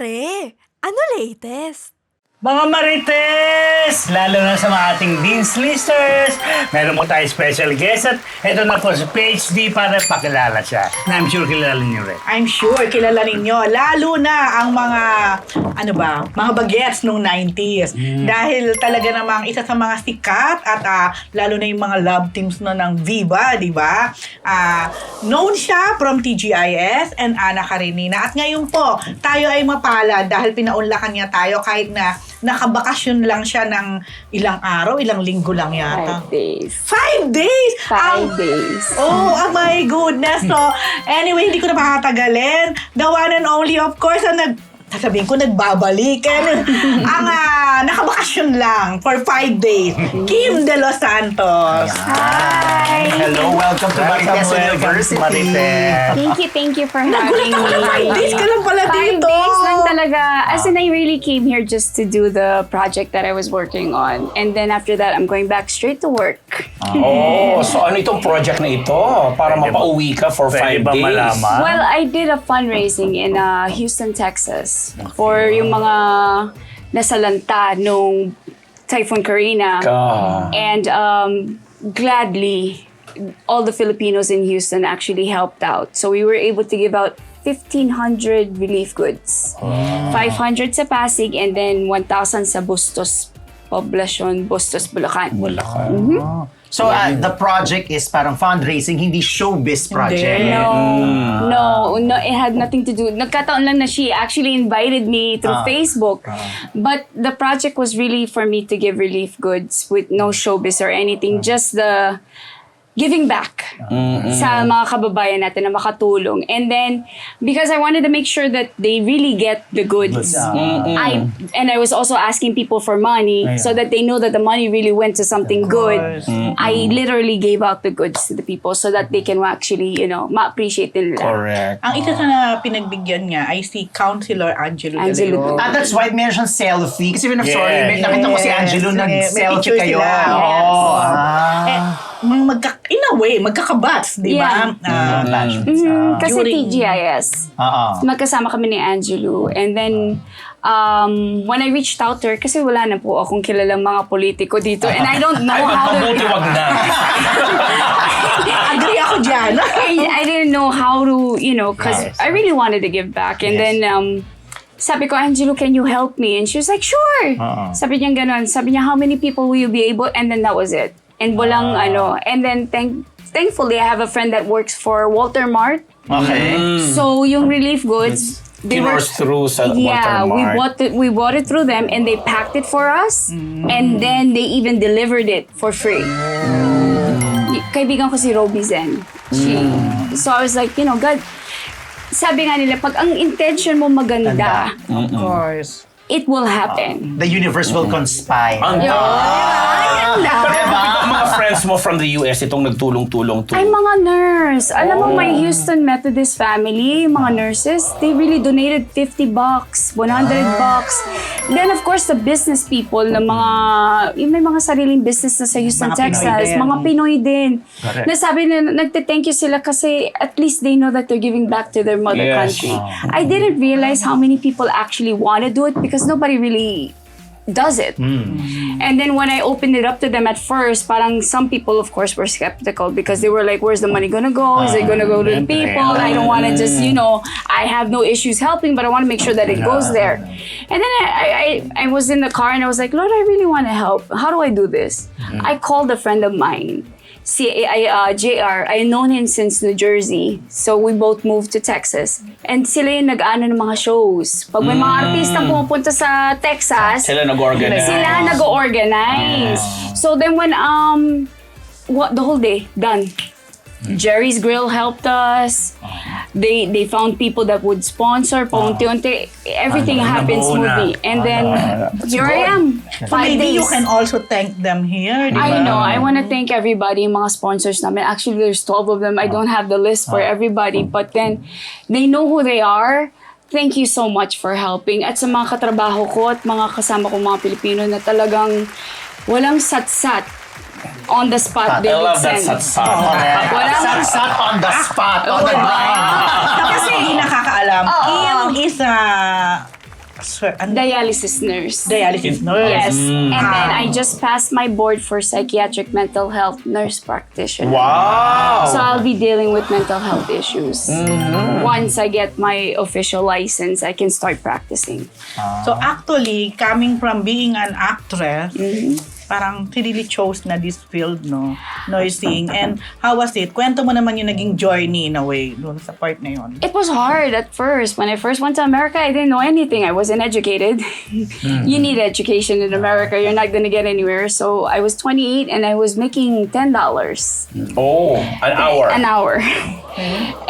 Pare, ano latest? Mga Marites! Lalo na sa mga ating Dean's listeners, meron po tayo special guest at ito na po si PhD para pakilala siya. Na I'm sure kilala niyo rin. I'm sure kilala ninyo, lalo na ang mga mga bagets nung 90s. Dahil talaga namang isa sa mga sikat at lalo na yung mga love teams na ng Viva, di ba? Known siya from TGIS and Ana Karenina. At ngayon po, tayo ay mapalad dahil pinaunlakan niya tayo kahit na nakabakasyon lang siya ng ilang araw, ilang linggo lang yata. 5 days. 5 days? 5 days. Oh my goodness. So, anyway, hindi ko na makatagalin. The one and only, of course, ang sasabihin ko, nagbabalikan. ang nakabakasyon lang for 5 days. Kim Delos Santos. Hi! Hello, welcome to Marites University. Thank you for having Nagulat ako na me. 5 days ka lang pala 5 dito. days lang talaga. As in, I really came here just to do the project that I was working on. And then after that, I'm going back straight to work. Oh, so ano itong project na ito? Para mapauwi ka for 5 ba days? malaman? Well, I did a fundraising in Houston, Texas for yung mga nasalanta nung Typhoon Karina. And gladly, all the Filipinos in Houston actually helped out. So we were able to give out 1,500 relief goods. 500 sa Pasig and then 1,000 sa Bustos Poblacion, Bustos, Bulacan. So the project is parang fundraising, hindi showbiz project. No, it had nothing to do. Nagkataon lang na she actually invited me through Facebook. But the project was really for me to give relief goods with no showbiz or anything. Just the giving back sa mga kababayan natin na makatulong. And then, because I wanted to make sure that they really get the goods, I was also asking people for money so that they know that the money really went to something good. I literally gave out the goods to the people so that they can actually, ma-appreciate nila. Correct. Ang isa sa pinagbigyan niya ay si Councilor Angelo De Leon. That's why meron siyang selfie. Kasi Yeah. nakita ko si Angelo May nag-selfie picture kayo. sila. In a way, magkakabats, di ba? Kasi During- TGIS. Magkasama kami ni Angelo. And then, when I reached out to her, kasi wala na po akong kilalang mga politiko dito. And I don't know how to... wag na. Agree ako dyan. I didn't know how to, because I really wanted to give back. And then, sabi ko, Angelo, can you help me? And she was like, sure. Sabi niya ganon. Sabi niya, how many people will you be able? And then that was it. And walang And then thankfully, I have a friend that works for Walter Mart. Okay. So yung relief goods, they were through sa Walter Mart. we bought it through them and they packed it for us. And then they even delivered it for free. Kaibigan ko si Roby Zen. So I was like, God, sabi nga nila, pag ang intention mo maganda, Of course. it will happen. The universe will conspire. Mga friends mo from the US itong nagtulong-tulong to. Ay, mga nurse. Alam mo, my Houston Methodist family, mga nurses, they really donated $50, $100. Then, of course, the business people na may mga sariling business na sa Houston, Mga Texas. Pinoy din. Mga Pinoy din. Nasabi na, nagte-thank you sila kasi at least they know that they're giving back to their mother country. I didn't realize how many people actually want to do it because nobody really does it. And then when I opened it up to them at first, parang some people, of course, were skeptical because they were like, where's the money gonna go? Is it gonna go to the people? I don't want to just, I have no issues helping, but I want to make sure that it goes there. And then I was in the car and I was like, Lord, I really want to help. How do I do this? I called a friend of mine. JR, I known him since New Jersey. So we both moved to Texas. And sila yung nag-ano ng mga shows. Pag may mga artista pumupunta sa Texas, Sila nag-organize. So then when, the whole day, done. Jerry's Grill helped us. They found people that would sponsor. Paunti-unti, everything happened smoothly. And then, here I am. 5 Maybe days. you can also thank them here, di ba? I know. I want to thank everybody, mga sponsors namin. Actually, there's 12 of them. I don't have the list for everybody. But then, they know who they are. Thank you so much for helping. At sa mga katrabaho ko at mga kasama ko mga Pilipino na talagang walang sat-sat. On the spot, they I would love that send. satsat. Satsat on the spot. On the ground. Kasi hindi nakakaalam. Kim is Dialysis nurse. Dialysis nurse. Yes. And then I just passed my board for psychiatric mental health nurse practitioner. Wow! So I'll be dealing with mental health issues. Once I get my official license, I can start practicing. So actually, coming from being an actress, parang she really chose na this field, no? Nursing. And how was it? Kwento mo naman yung naging journey in a way doon sa part na yun. It was hard at first. When I first went to America, I didn't know anything. I wasn't educated. You need education in America. You're not gonna get anywhere. So I was 28 and I was making $10 Oh, an hour. an hour.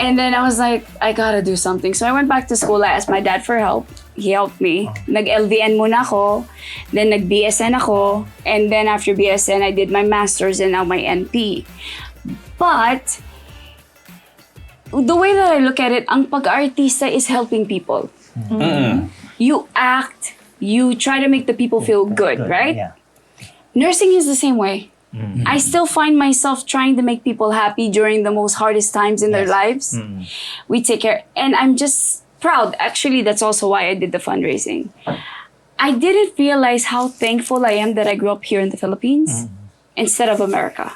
And then I was like, I gotta do something. So I went back to school. I asked my dad for help. He helped me. Nag-LVN muna ako. Then nag-BSN ako. And then after BSN, I did my master's and now my NP. But the way that I look at it, ang pag-artista is helping people. You act, you try to make the people feel good, right? Yeah. Nursing is the same way. I still find myself trying to make people happy during the most hardest times in their lives. We take care. And I'm just proud. Actually, that's also why I did the fundraising. I didn't realize how thankful I am that I grew up here in the Philippines instead of America.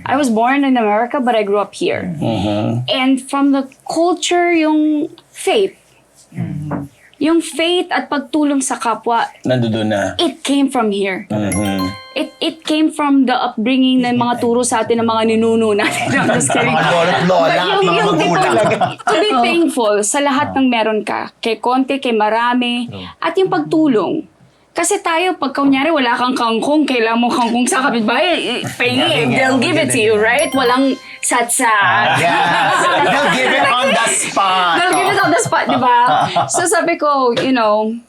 I was born in America, but I grew up here. And from the culture, yung faith. Yung faith at pagtulong sa kapwa, Nandoon na. it came from here. It came from the upbringing ng mga turo sa atin ng mga ninuno natin. I'm just kidding. Mga lolo't lola, But mga magulang. to be thankful sa lahat ng meron ka. Kay konti, kay marami. At yung pagtulong. Kasi tayo, pag kunyari wala kang kangkong, kailangan mo kangkong sa kapitbahay, pahingi, they'll give it to you, right? Walang satsa. Yes. They'll give it on the spot. They'll give it on the spot, di ba? So sabi ko, you know,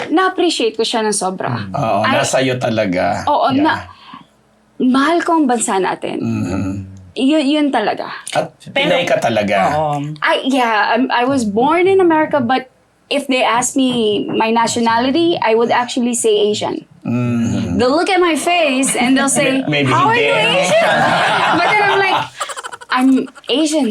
na-appreciate ko siya ng sobra. Oo, nasa iyo talaga. Oo, mahal ko ang bansa natin. Yun talaga. At Pinay ka talaga. I was born in America, but if they ask me my nationality, I would actually say Asian. They'll look at my face and they'll say, Maybe how are hindi. you Asian? But then I'm like, I'm Asian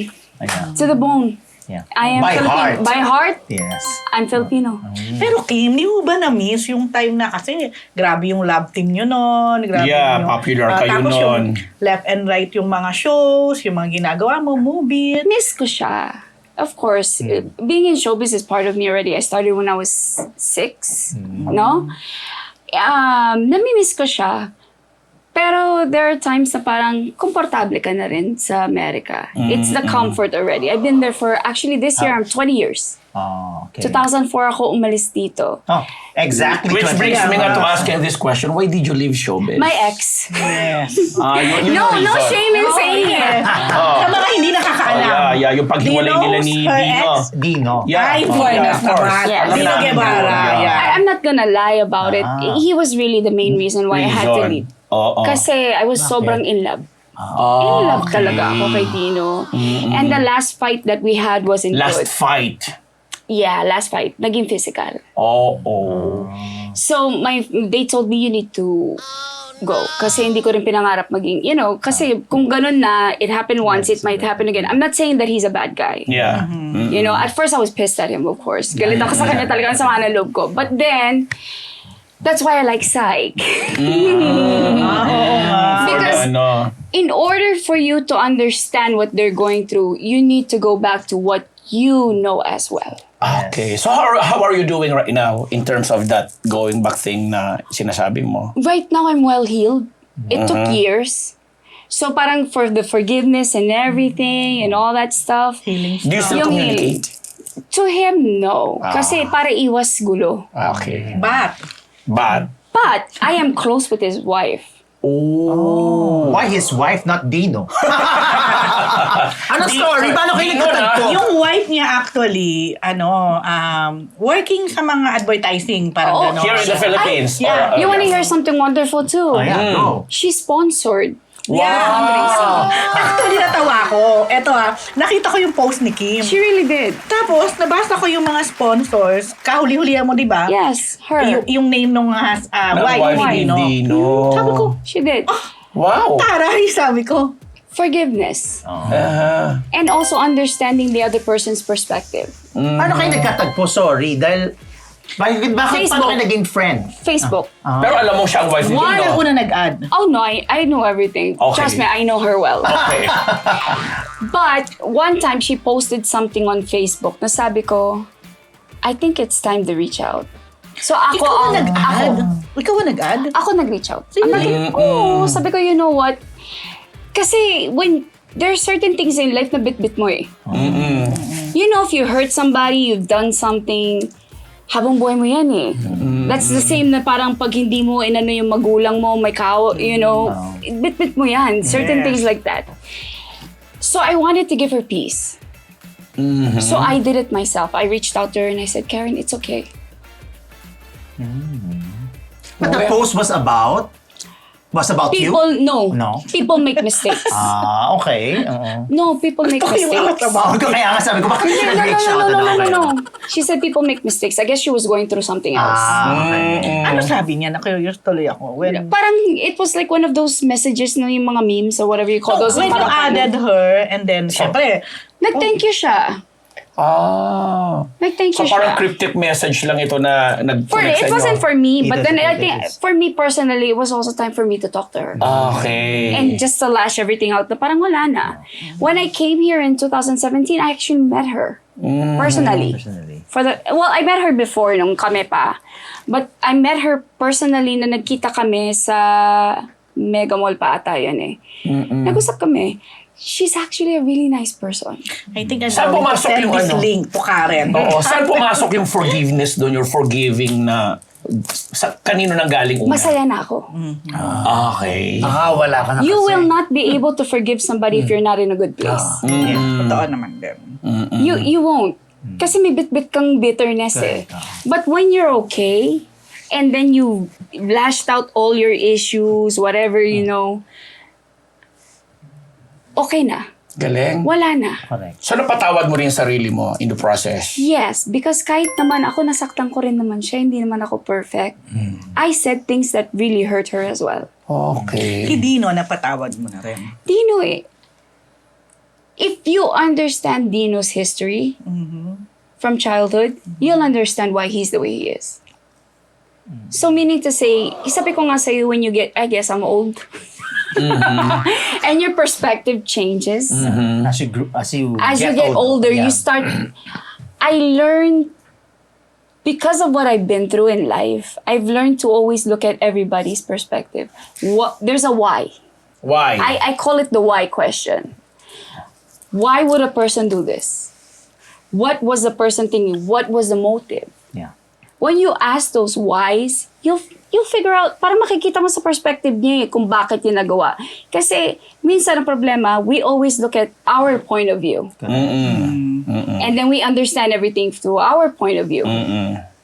to the bone. Yeah. I am By Filipino. heart. By heart, Yes. I'm Filipino. Pero Kim, di mo ba na-miss yung time na kasi grabe yung love team nyo noon. Grabe Yeah, yung, popular kayo tapos noon. yung left and right yung mga shows, yung mga ginagawa mo, movie. Miss ko siya. Of course, being in showbiz is part of me already. I started when I was 6, no? Nami-miss ko siya. Pero there are times na parang komportable ka na rin sa Amerika. It's the comfort already. I've been there for, actually this year, I'm 20 years. Oh, okay. 2004 ako umalis dito. Oh, exactly. Which 20 brings me years. nga to ask you this question. Why did you leave showbiz? My ex. Yes. Yun No yung reason. shame in saying it. Sa mga hindi nakakaalam. Yeah, yung paghiwalay nila ni Dino's her Dino. ex? Dino. Yeah. Ay, Oh, buenas of course. naman. Yes. Dino Guevarra. Yeah. I'm not gonna lie about it. He was really the main reason why I had to leave. Oo. Kasi I was sobrang in love. In love talaga ako kay Dino. And the last fight that we had wasn't Last good. fight. Yeah, last fight. Naging physical. Oo. So, they told me you need to go. Kasi hindi ko rin pinangarap maging, you know, kasi kung ganun na, it happened once, it might happen again. I'm not saying that he's a bad guy. Yeah. You know, at first I was pissed at him, of course. Galit ako sa kanya talaga, ang sama ng loob ko. But then, that's why I like psych. Because in order for you to understand what they're going through, you need to go back to what you know as well. Okay. So how are you doing right now in terms of that going back thing na sinasabi mo? Right now, I'm well-healed. It took years. So parang for the forgiveness and everything and all that stuff, Healing Do you still Yung communicate? to him, no. Kasi para iwas gulo. Okay. But, But, I am close with his wife. Why his wife, not Dino? Ano story? Paano kayo nagkatagpo? yung wife niya actually, working sa mga advertising, parang gano'n. here in the Philippines. yeah. You wanna hear something wonderful too? Yeah, go. She sponsored. Yeah. Actually, natawa ko. Eto nakita ko yung post ni Kim. She really did. Tapos, nabasa ko yung mga sponsors. Kahuli-hulihan mo, di ba? Yes, her. Yung name nung wife ni Dino. Dino. Sabi ko, She did. Wow. taray, sabi ko. Forgiveness. Ah. And also understanding the other person's perspective. Paano kayo nagkatagpo? Sorry, dahil Bakit Facebook. paano kayo naging friend? Facebook. Pero alam mo siya ang wife ni One Dino. ang una nag-add. Oh no, I know everything. Okay. Trust me, I know her well. Okay. But one time she posted something on Facebook na sabi ko, I think it's time to reach out. So ako Ikaw ang ang nag-add? Ikaw ang nag-add? ako nag-reach out. I'm like, oh, sabi ko, you know what? Kasi when there are certain things in life na bit-bit mo eh. You know, if you hurt somebody, you've done something, habang buhay mo yan eh. That's the same na parang pag hindi mo inano yung magulang mo, may you know, bit-bit mo yan. Certain things like that. So I wanted to give her peace. So I did it myself. I reached out to her and I said, Karen, it's okay. But the post was about you? People, no. No? People make mistakes. Okay. No, people make mistakes. Kaya nga sabi ko, bakit siya nag-reach out? No. She said people make mistakes. I guess she was going through something else. Okay. Ano sabi niya? Na-curious tuloy ako. When Parang it was like one of those messages na yung mga memes or whatever you call those. when you Parang- added her, and then, syempre, Nag-thank you siya. Nag-thank So you siya. parang cryptic message lang ito na nag-connect sa It inyo. wasn't for me, but It then is, I it think is. for me personally, it was also time for me to talk to her. Okay. And just to lash everything out na parang wala na. When I came here in 2017, I actually met her. Personally. I met her before nung kami pa. But I met her personally na nagkita kami sa Mega Mall pa ata yun eh. Nag-usap kami. She's actually a really nice person. I think I'm Saan going to pumasok send yung this ano? link to Karen. Oo. Saan pumasok yung forgiveness doon? Your forgiving na kanino nang galing una? Masaya na ako. Okay. Wala ka na You kasi. will not be able to forgive somebody if you're not in a good place. Yes, totoo naman din. You won't. Kasi may bit-bit kang bitterness eh. But when you're okay, and then you lashed out all your issues, whatever, you know, okay na. Galing. Wala na. So napatawad mo rin yung sarili mo in the process? Yes, because kahit naman ako, nasaktan ko rin naman siya, hindi naman ako perfect. I said things that really hurt her as well. Okay. Si Dino, napatawad mo na rin. Dino eh. If you understand Dino's history from childhood, you'll understand why he's the way he is. So meaning to say, sabi ko nga sa'yo when you get, I guess I'm old. And your perspective changes. As you Get older, you start... I learned, because of what I've been through in life, I've learned to always look at everybody's perspective. There's a why. Why? I call it the why question. Why would a person do this? What was the person thinking? What was the motive? Yeah. When you ask those whys, you'll figure out, para makikita mo sa perspective niya kung bakit niya nagawa. Kasi minsan ang problema, we always look at our point of view. And then we understand everything through our point of view.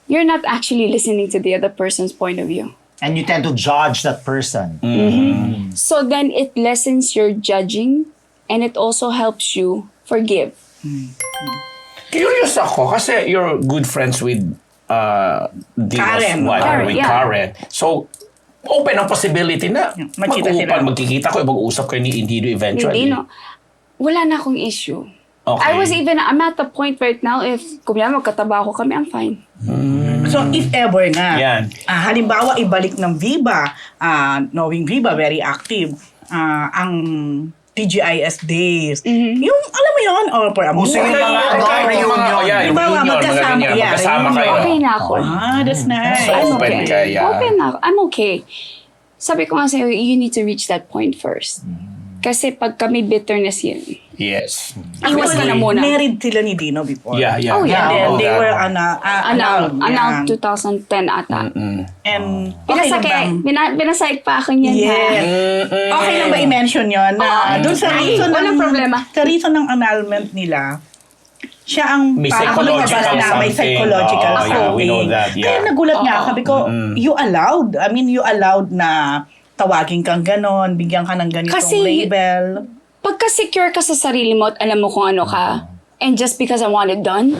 You're not actually listening to the other person's point of view. And you tend to judge that person. So then it lessens your judging and it also helps you forgive. Curious ako kasi you're good friends with Dino's Karen. wife, Karen, with yeah. Karen. So, open ang possibility na Magkita sila. magkikita ko, mag-uusap kayo ni Dino eventually. Hindi, no? Wala na akong issue. Okay. I'm at the point right now, if kumya magkatabaho kami, I'm fine. So, if ever nga, Yan. halimbawa, ibalik ng Viva, knowing Viva, very active, ang TGIS days. Yung, alam mo yun, or for a Uso yung mga reunion. Yung Halimbawa, reunion, magkasama, mga ganyan. yeah, Magkasama kayo. Okay na ako. that's nice. So, I'm open okay. ka, yeah. Open na ako. I'm okay. Sabi ko nga sa'yo, you need to reach that point first. Kasi pag kami bitterness yun, Yes. iwas ka na muna. Married sila ni Dino before. Yeah. Oh, yeah. And then Oh, they that. were Anal 2010 ata. And okay lang ba? Pinasahit pa ako niyan. Yes. Okay lang ba i-mention yun? Na dun sa reason walang problema. Sa reason ng annulment nila, siya ang May parang psychological lumabas na may something. psychological Oo, yeah, we know something. that, yeah. Kaya nagulat nga ako. Sabi ko, you allowed na tawagin kang ganon, bigyan ka ng ganitong Kasi label. Pagka secure ka sa sarili mo at alam mo kung ano ka, And just because I want it done,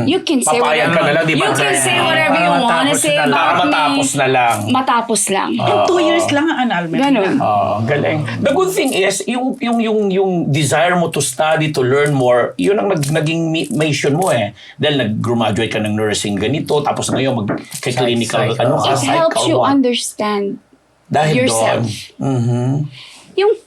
you can say Papayag ka na lang, di ba? You can say whatever you want to say Para about me. matapos na lang. Matapos lang. Yung 2 years lang ang annulment. Ganun. Galing. The good thing is, yung desire mo to study, to learn more, yun ang naging mission mo eh. Dahil nag-graduate ka ng nursing ganito, tapos ngayon mag-clinical, ano ka, It helps you understand dahil yourself. doon. Yung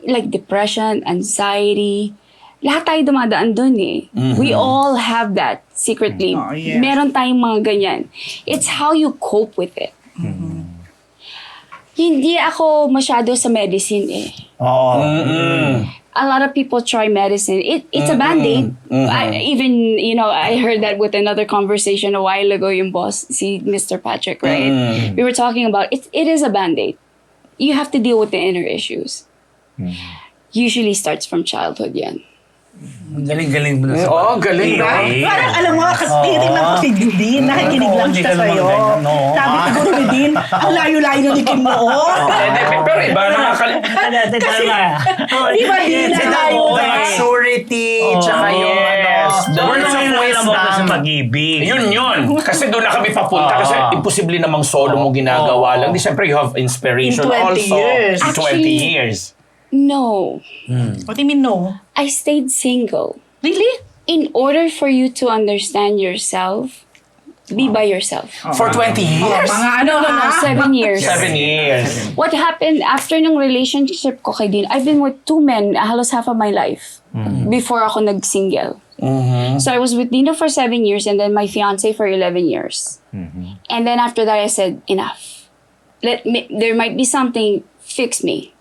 like depression, anxiety, lahat tayo dumadaan dun eh. We all have that secretly. Oh, yes. Meron tayong mga ganyan. It's how you cope with it. Hindi ako masyado sa medicine eh. Oo. A lot of people try medicine. It's a band-aid. I heard that with another conversation a while ago, yung boss, si Mr. Patrick, right? We were talking about, it is a band-aid. You have to deal with the inner issues. Usually starts from childhood yan. Galing-galing mo na sa Oo, galing. Diba? Parang alam mo, kasi tinitingnan ko si Dean, nakikinig lang hindi siya ka naman sa'yo. ganyan, no? Sabi siguro ni Dean, ang layo-layo na ni Kim noon. Pero iba, Di ba, Dean, ang layo The eh. maturity, tsaka yung Yes. words of mo sa wisdom. pag-ibig. Yun. Kasi doon na kami papunta. Kasi imposible namang solo mo ginagawa lang. Di siyempre you have inspiration In 20 also. years. In 20 Actually, years. No. What do you mean, no? I stayed single. Really? In order for you to understand yourself, be by yourself. For 20 years? Mga No, 7 years. 7 years. What happened after ng relationship ko kay Dean, I've been with 2 men halos half of my life before ako nag-single. So I was with Dino for 7 years and then my fiance for 11 years. And then after that I said, enough. There might be something, fix me.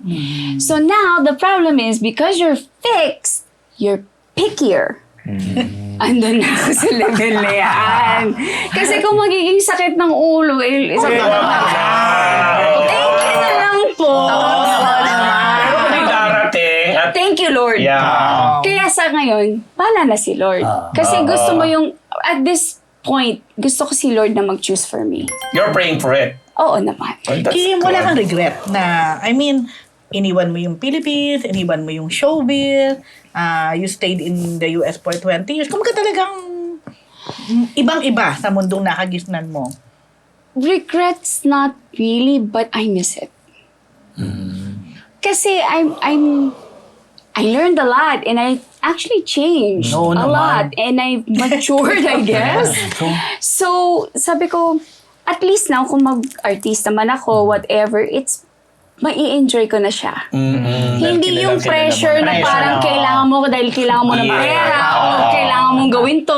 So now the problem is because you're fixed, you're pickier. Andun na ako sa level na yan. Kasi kung magiging sakit ng ulo, isang thank you na lang po. Pero kung may darating at Thank you, Lord. yeah. Kaya sa ngayon, pala na si Lord. Kasi gusto mo yung, at this point, gusto ko si Lord na mag-choose for me. You're praying for it. Oo naman. Well, that's Kim, wala good. kang regret na, I mean, iniwan mo yung Philippines, iniwan mo yung showbiz, you stayed in the US for 20 years. Kumbaga talagang ibang-iba sa mundong nakagisnan mo. Regrets not really, but I miss it. Kasi I learned a lot and I actually changed Oo a naman. lot and I matured, I guess. So, sabi ko, at least now kung mag-artista man ako, whatever, it's mai-enjoy ko na siya. Hindi yung pressure na parang kailangan mo dahil kailangan mo ng pera o kailangan mong gawin to.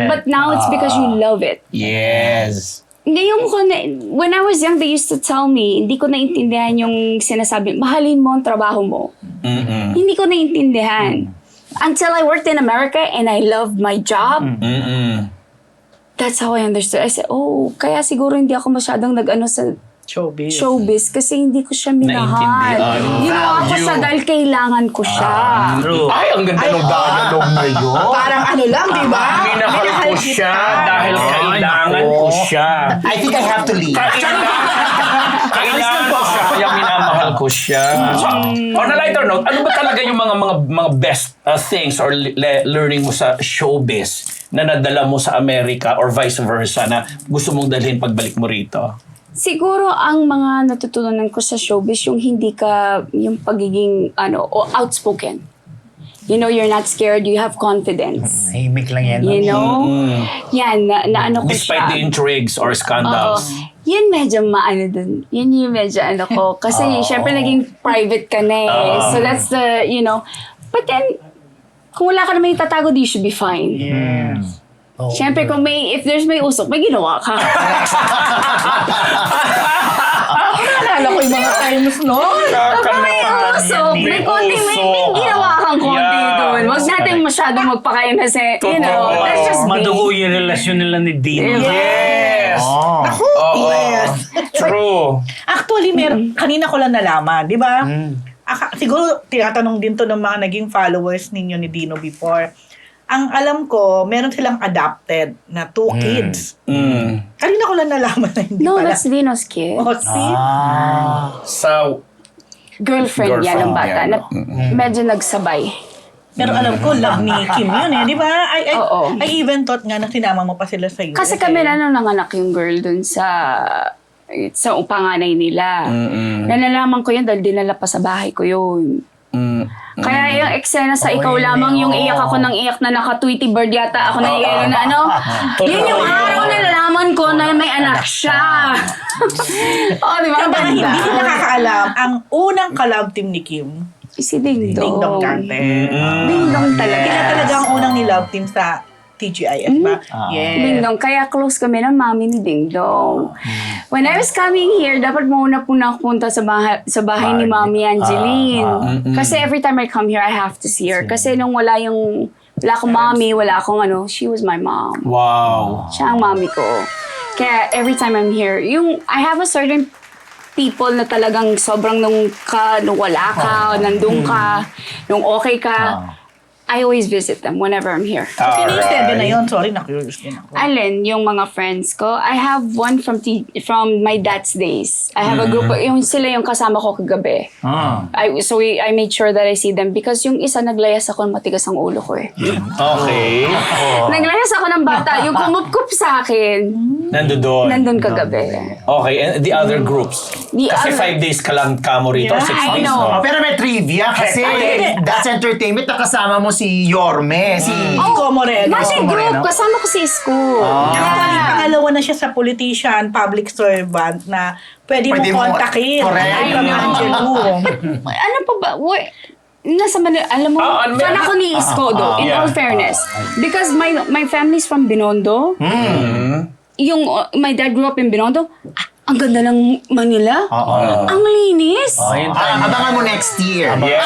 But now it's because you love it. Yes. Hindi yung when I was young, they used to tell me, hindi ko naintindihan yung sinasabi, mahalin mo ang trabaho mo. Hindi ko naintindihan. Until I worked in America and I loved my job, that's how I understood. I said, kaya siguro hindi ako masyadong nag-ano sa showbiz kasi hindi ko siya minahal. Naintindihan. Ginawa ko siya dahil kailangan ko siya. True. Ay, ang ganda ng dialogue na yun. Parang ano lang, di ba? Minahal ko siya dahil kailangan ko siya. I think I have to leave. Kailangan ko siya, kaya minamahal ko siya. So, on a lighter note, ano ba talaga yung mga best things or learning mo sa showbiz na nadala mo sa Amerika or vice versa na gusto mong dalhin pagbalik mo rito? Siguro ang mga natutunan ko sa showbiz yung hindi ka, yung pagiging outspoken. You know, you're not scared, you have confidence. Himik lang yan. You know? Yan, na ano ko Despite the siya. intrigues or scandals. Yun medyo maano dun. Yun yung medyo ano ko. Kasi syempre naging private ka na eh. So that's the, But then, kung wala ka naman itatago, you should be fine. Yes. Syempre kung if there's may usok, may ginawa ka. Naalala ko yung mga times noon. May usok, may konting, may ginawa kang konti doon. Huwag natin masyadong magpakain kasi, that's just me. Madugo yung relasyon nila ni Dino. Yes! Yes. True. Actually, kanina ko lang nalaman, di ba? Siguro, tinatanong din to ng mga naging followers ninyo ni Dino before. Ang alam ko, meron silang adopted na 2 kids. Kanina ko lang nalaman na hindi No, pala. that's Dino's kid. Oh, see? So, Girlfriend yan ng bata. Girlfriend Na medyo nagsabay. Pero alam ko, love ni Kim yun eh. Di ba? Oo. I even thought nga na sinama mo pa sila sa US. Kasi kami na nung nanganak yung girl dun sa panganay nila. Nalalaman ko yun dahil dinala pa sa bahay ko yun. Kaya yung eksena sa ikaw lamang, yung iyak ako ng iyak na naka-Tweety bird yata ako na iyak na ano. Yun yung araw na nalalaman ko na may anak siya. Di ba? Pero baka hindi Ganda. ko nakakaalam, ang unang collab team ni Kim, Si Ding Dong. Ding Dong Dante. Ding Dong talaga. Kaya talaga ang unang ni-love team sa TGIF ba? Yes. Ding Dong. Kaya close kami ng mami ni Ding Dong. When I was coming here, dapat muna po napunta sa bahay ni Mami Angeline. Kasi every time I come here, I have to see her. Kasi nung wala akong mami, wala akong she was my mom. Wow. Siya ang mami ko. Kaya every time I'm here, I have a certain people na talagang sobrang nung wala ka, nandun ka, nung okay ka, I always visit them whenever I'm here. Sino yung Stebe na yun? Sorry, na-curious din ako. Alin, yung mga friends ko. I have one from my dad's days. I have a group, sila yung kasama ko kagabi. I made sure that I see them because yung isa naglayas ako, matigas ang ulo ko eh. Okay. Naglayas ako ng bata, yung kumupkup sa akin, nandun kagabi. Okay, and the other groups? Kasi 5 days ka lang kamo rito, or 6 Yeah, days, I know. no? Pero may trivia kasi That's Entertainment, nakasama mo si Yorme, si... Isko Moreno. Nasa group, kasama ko si Isko. Actually, pangalawa na siya sa politician, public servant na pwede mo kontakin. Correct. From Angelo. Ano pa ba? Nasa Manila, alam mo, fan ako ni Isko do, in all fairness. Because my family's from Binondo. My dad grew up in Binondo. Ang ganda ng Manila. Ang linis. Abangan mo next year. Manila.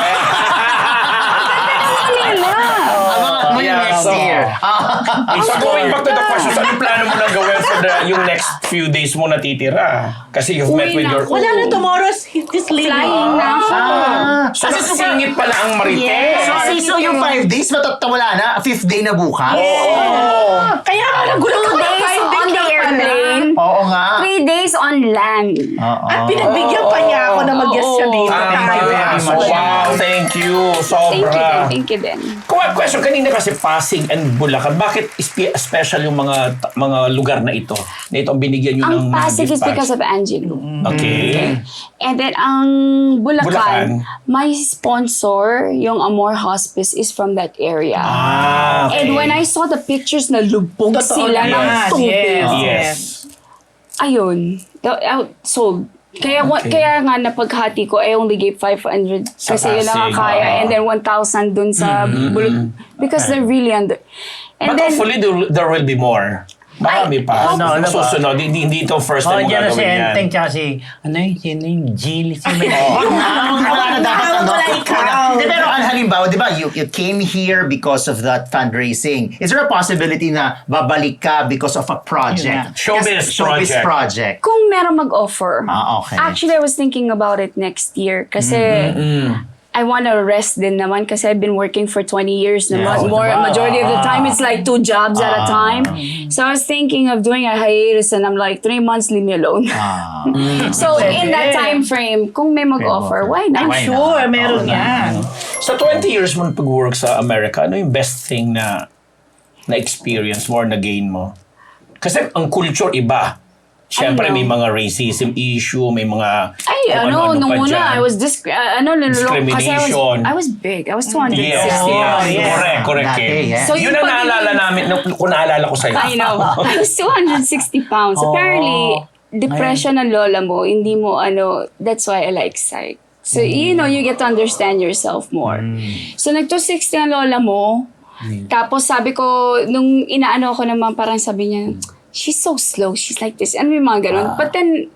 Abangan mo yung next year. So going back to the questions, anong plano mo nang gawin for yung next few days mo natitira? Kasi you've met with your... Wala na tomorrow's his leaving. Flying na ako. So singit pala ang Marites. So yung 5 days, wala na? 5th day na bukas? Kaya ako nagulo 2 ako ng days 5 on days the airplane. Oo nga. 3 days on land. At pinagbigyan pa niya ako na mag-guest siya dito. Wow, thank you. Sobra. Thank you din. Question, kanina kasi Pasig and Bulacan, bakit special yung mga lugar na ito? Na ito ang binigyan nyo ng Ang Pasig gift is because pack? of Angelo. Okay. And then, ang Bulacan, my sponsor, yung Amor Hospice, is from that area. Okay. And when I saw the pictures na lubog Totoo sila ng yan. tubig, Yes. ayun, sold. Kaya nga napaghati ko, I only gave 500 Sa kasi yun lang ang Pasig. kaya. And then 1,000 dun sa Bulacan. Because they're really under. And But then, hopefully there will be more. Marami pa. Susunod. Hindi ito first time mo Diyan na si gagawin yan. Enteng tsaka sino yung Jilly? Wala na dapat. Wala ikaw. Pero halimbawa, di ba, you came here because of that fundraising. Is there a possibility na babalik ka because of a project? Showbiz project. kung meron mag-offer. Okay. Actually, I was thinking about it next year kasi I want to rest din naman kasi I've been working for 20 years naman. Majority of the time, it's like 2 jobs at a time. So I was thinking of doing a hiatus and I'm like, 3 months, leave me alone. So in that time frame, kung may mag-offer, why not? I'm sure, meron yan. Sa 20 years mo pag-work sa Amerika, ano yung best thing na experience mo or na gain mo? Kasi ang culture iba. Siyempre, may mga racism issue, may mga... Nung pa una, dyan. I was Discrimination. I was big. I was 260. Yes. Correct. Yes. So Yun yung ang naalala namin, kung naalala ko sa'yo. I know. I was 260 pounds. Apparently, depression ng lola mo, hindi mo that's why I like psych. So, you get to understand yourself more. So, nag-260 ang lola mo. Tapos sabi ko, nung inaano ko naman, parang sabi niya, she's so slow, she's like this. Ano yung mga ganun. But then,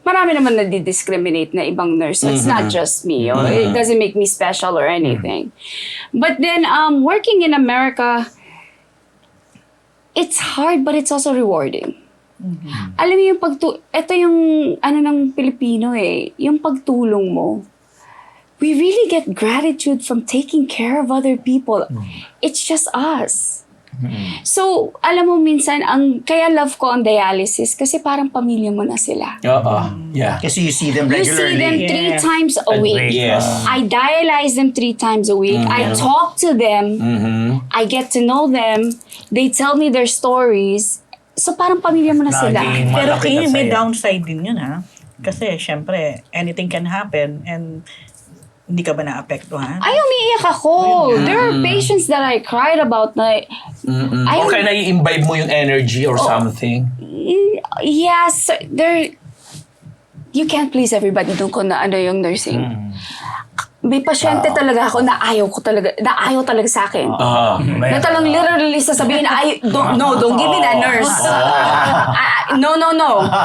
marami naman nadi-discriminate na ibang nurse. So it's not just me. It doesn't make me special or anything. But then, working in America, it's hard but it's also rewarding. Alam mo yung ito yung ng Pilipino yung pagtulong mo. We really get gratitude from taking care of other people. It's just us. So, alam mo minsan, kaya love ko ang dialysis kasi parang pamilya mo na sila. Oo. Yeah. Kasi you see them You see regularly. them 3 times a week. Yes. I dialyze them 3 times a week. I talk to them. I get to know them. They tell me their stories. So parang pamilya mo na sila. Laging Pero malapit na may sa'yo. downside din yun, ha? Kasi, syempre, anything can happen and hindi ka ba naapektuhan? Ay, umiiyak ako. There are patients that I cried about na... O kaya nai-imbibe mo yung energy or something. Yes, you can't please everybody doon ko na ano yung nursing. May pasyente talaga ako na ayaw talaga sa akin. Na talagang literally sasabihin na, don't give me that nurse. No.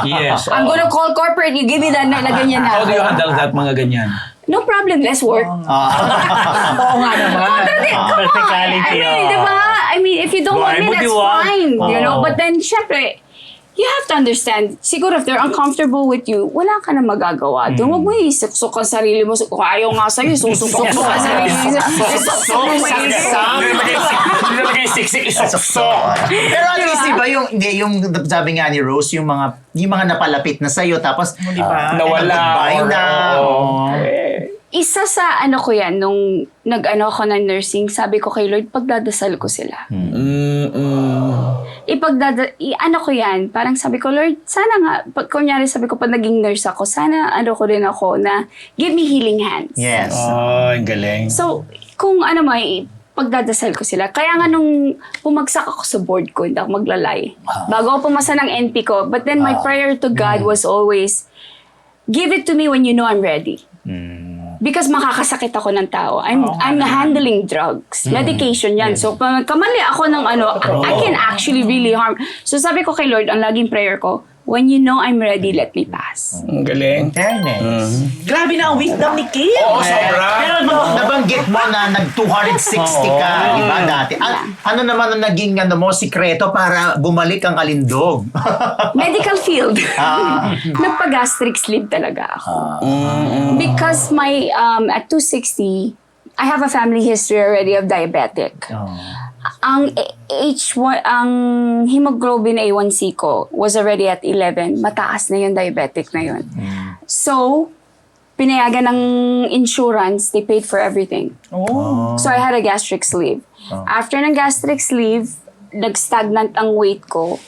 Yes. I'm gonna call corporate, you give me that nurse na ganyan na. How do you handle that, mga ganyan? No problem, let's work. Oo nga naman. Practicality. I mean, if you don't want me, Why would that's you want? fine. You know, Oo. but then, syempre, you have to understand, siguro if they're uncomfortable with you, wala ka na magagawa. Doon, huwag mo isuksok ang sarili mo. Kung ayaw nga sa'yo, susuk mo ang sarili mo. Nilagay siksik, isok. Pero at least, diba, yung sabi nga ni Rose, yung mga napalapit na sa'yo, tapos, Di ba? Nawala. goodbye na. Isa sa ano ko yan, nung nag-ano ako ng nursing, sabi ko kay Lord, pagdadasal ko sila. Ano ko yan, parang sabi ko, Lord, sana nga, kunyari sabi ko, pag naging nurse ako, sana ano ko rin ako na, give me healing hands. Yes. Oh, ang galing. So, kung ano may, pagdadasal ko sila. Kaya nga nung pumagsak ako sa board ko, hindi ako maglalay. Bago ako pumasa ng NP ko, but then my prayer to God was always, give it to me when you know I'm ready. Because makakasakit ako ng tao. I'm handling drugs. Medication yan. So, pag kamali ako ng ano, I can actually really harm. So, sabi ko kay Lord, ang laging prayer ko, when you know I'm ready, let me pass. Ang galing. Fairness. Grabe na ang wisdom ni Kim. Oo, sobra. Pero nabanggit mo na nag-260 ka, di ba, dati? Ano naman ang naging sikreto para bumalik ang kalindog? Medical field. Nagpa-gastric sleeve talaga ako. Because at 260, I have a family history already of diabetic. Ang ang hemoglobin A1C ko was already at 11. Mataas na yung diabetic na yun. So, pinayagan ng insurance, they paid for everything. So, I had a gastric sleeve. After ng gastric sleeve, nag-stagnant ang weight ko.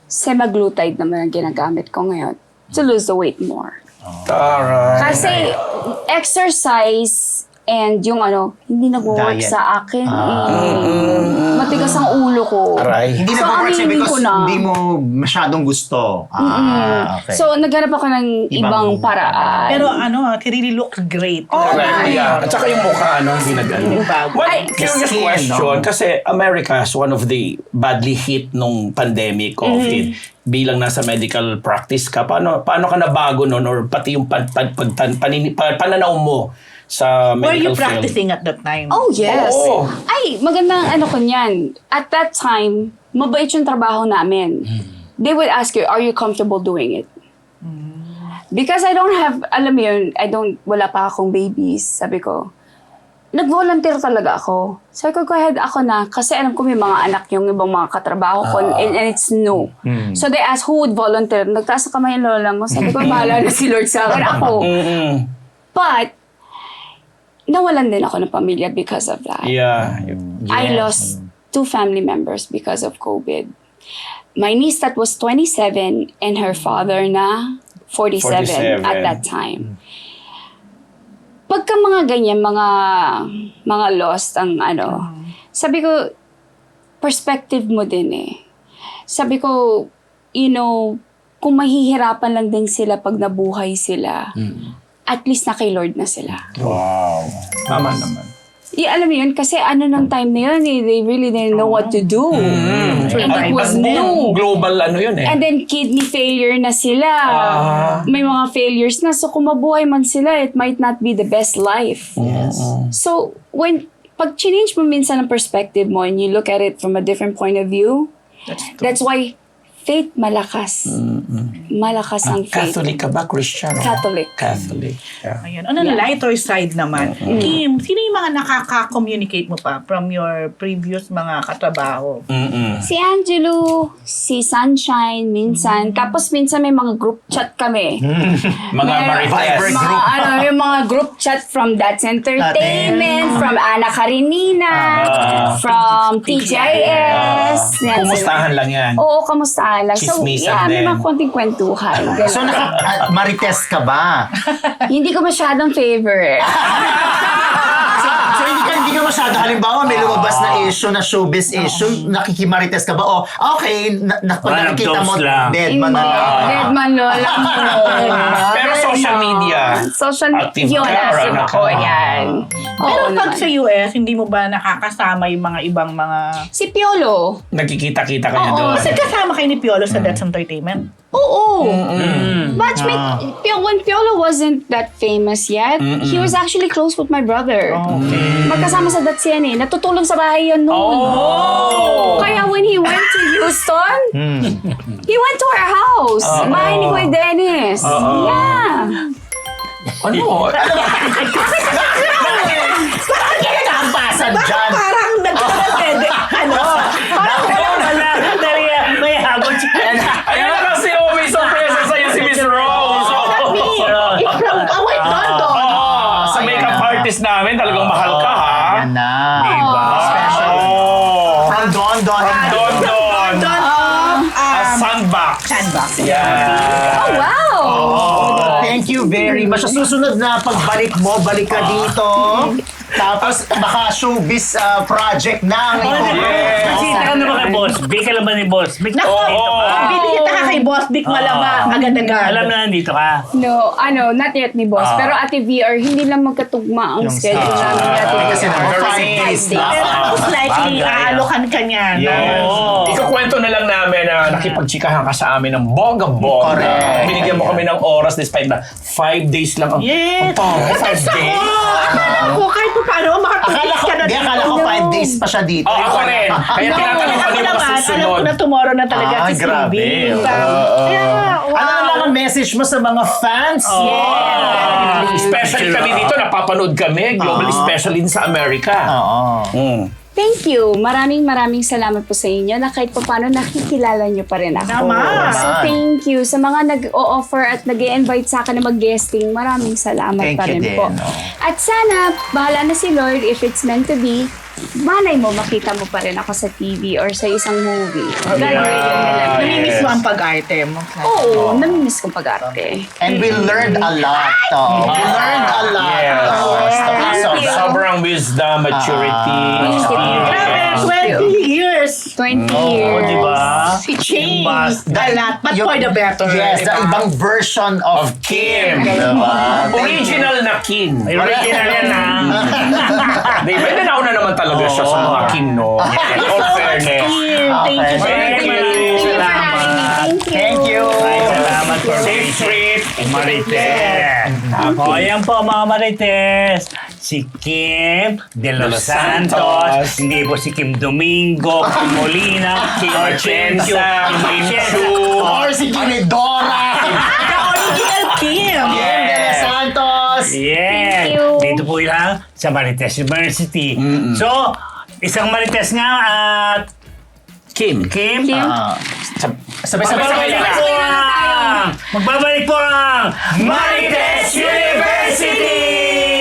Semaglutide naman ang ginagamit ko ngayon to lose the weight more. Kasi exercise and yung hindi nag-work Diet. sa akin. Matigas ang ulo ko. Hindi So, na work siya aminin because ko na. hindi mo masyadong gusto. Okay. So, naghanap ako ng ibang paraan. Pero he really looks great. Yeah. At saka yung mukha, hindi nag-ano. Well, curious skin, question, kasi America is one of the badly hit nung pandemic, COVID. Bilang nasa medical practice ka, paano ka nabago nun? Or pati yung pananaw mo sa Were you medical field? practicing at that time? Oh, yes. Oo. Ay, magandang ko niyan. At that time, mabait yung trabaho namin. They would ask you, are you comfortable doing it? Because I don't have, alam mo yun, wala pa akong babies. Sabi ko, nag-volunteer talaga ako. Sabi ko, go ahead, ako na. Kasi alam ko may mga anak yung ibang mga katrabaho ko and it's no. So they asked, who would volunteer? Nagtaas sa kamay yung lola mo. Sabi ko, bahala na si Lord sa akin. Ako. But, nawalan din ako ng pamilya because of that. Yeah. I lost 2 family members because of COVID. My niece that was 27 and her father na 47 at that time. Pagka mga ganyan, mga lost ang sabi ko, perspective mo din eh. Sabi ko, kung mahihirapan lang din sila pag nabuhay sila, at least na kay Lord na sila. Wow. Tama naman. Alam mo yun, kasi ng time na yun, they really didn't know what to do. And it was new. Global yun eh. And then kidney failure na sila. May mga failures na. So kung mabuhay man sila, it might not be the best life. Yes. So pag change mo minsan ang perspective mo and you look at it from a different point of view, that's why faith malakas. Malakas ang faith. Catholic ka ba? Christian? Catholic. Catholic. Yeah. Ayun. On a lighter side naman, Kim, sino yung mga nakaka-communicate mo pa from your previous mga katrabaho? Si Angelo, si Sunshine, minsan. Tapos minsan may mga group chat kami. Mga Marites. Viber group. Yung mga group chat from That's Entertainment, from Ana Karenina, from TGIS. Yan Kumustahan lang yan. Oo, kamustahan lang. So, Chismisan may din. mga konting kwentuhan. Ganun. So, Marites ka ba? Hindi ko masyadong favorite. So, hindi ka masyado. Halimbawa, may lumabas na issue, na showbiz issue, nakikimarites ka ba? O, okay, pag nakikita mo, One of those lang. dead man na lang. Dead man lola mo. Pero social media. Social Active media. Yun, ka, or active ano ako. ka? Yan. Pero Oo pag naman. sa US, hindi mo ba nakakasama yung mga ibang mga... Si Piolo. Nagkikita-kita kayo Oo, doon. Kasi kasama kayo ni Piolo sa That's Entertainment. Oo. Batchmate. When Piolo wasn't that famous yet, he was actually close with my brother. Magkasama sa That's yan eh. Natutulog sa bahay yan noon. Kaya when he went to Houston, he went to our house. Bahay ni Kuya Dennis. Yeah. Ano? Bakit ka nakapasan dyan? Parang nagkakasede. Ano? May habot siya. Ayun na kasi, may surpresa sa'yo si Miss Rose. It's from... Oh, wait, Dondo. Sa makeup artist namin, talagang mahal ka, ha? Yan na. Diba? Special. From Don. Don. Don of... Sandbox. Sandbox. Yeah. Oh, wow. Thank you very much. Sa susunod na pagbalik mo, balik ka dito. Tapos, baka showbiz project na ang Kasi ka na ba kay Boss Vic? Alam ba ni Boss Vic? Naku, bibigyan ka kay Boss Vic malamang. Agad-agad. Alam na nandito ka. No, not yet ni Boss. Pero Ate VR, hindi lang magkatugma ang Yung schedule namin ni Ate VR. Kasi naman, 5 days na. Pero most likely, Bagay, aalokan ka niya. Oo. Ikakwento na lang namin na nakipagchikahan ka sa amin ng bongga-bongga. Correct. Binigyan mo kami ng oras despite na 5 days lang ang... Yes. Ang 5 days? Ako, kahit pa paano, makatulog ka na. Akala ko 5 days pa siya dito. Oo, ako rin. Kaya tinatanong ko Ako yung naman, alam masusunod. ko na tomorrow na talaga si grabe. Stevie. Oo. Yeah, wow. Ano lang ang message mo sa mga fans? Especially kami dito, napapanood kami. Global, especially din sa Amerika. Oo. Thank you. Maraming salamat po sa inyo na kahit pa paano nakikilala nyo pa rin ako. Naman. So thank you. Sa mga nag-o-offer at nag-i-invite sa akin na mag-guesting, maraming salamat Thank pa you rin din, po. no? At sana, bahala na si Lord if it's meant to be, malay mo, makita mo pa rin ako sa TV or sa isang movie. Namimiss mo ang pag-arte mo. Oo, namimiss kong pag-arte. And we learned a lot. We learned a lot. Sobrang wisdom, maturity. Grabe, 20 years. 20 Oo, years. di ba? She changed Mas- a lot, but for the better. Yes, the diba? ibang version of Kim. Diba? Original na Kim. Original yan ha. Di ba? Nauna naman talaga siya sa mga Kim, no? All fairness. Thank you. Thank you. Thank you for having me. Thank you. Salamat for Safe trip. Marites. O, ayan po mga Marites. Si Kim Delos Santos. Hindi po si Kim Domingo, Kim Molina, Kim Archencio, Kim Chu. Or si Kinidora. The original Kim. Kim De Los Santos. Yeah. Thank you. Dito po yan sa Marites University. So, isang Marites nga at Kim. Kim. Sabay-sabay lang. Magbabalik po ang Marites University!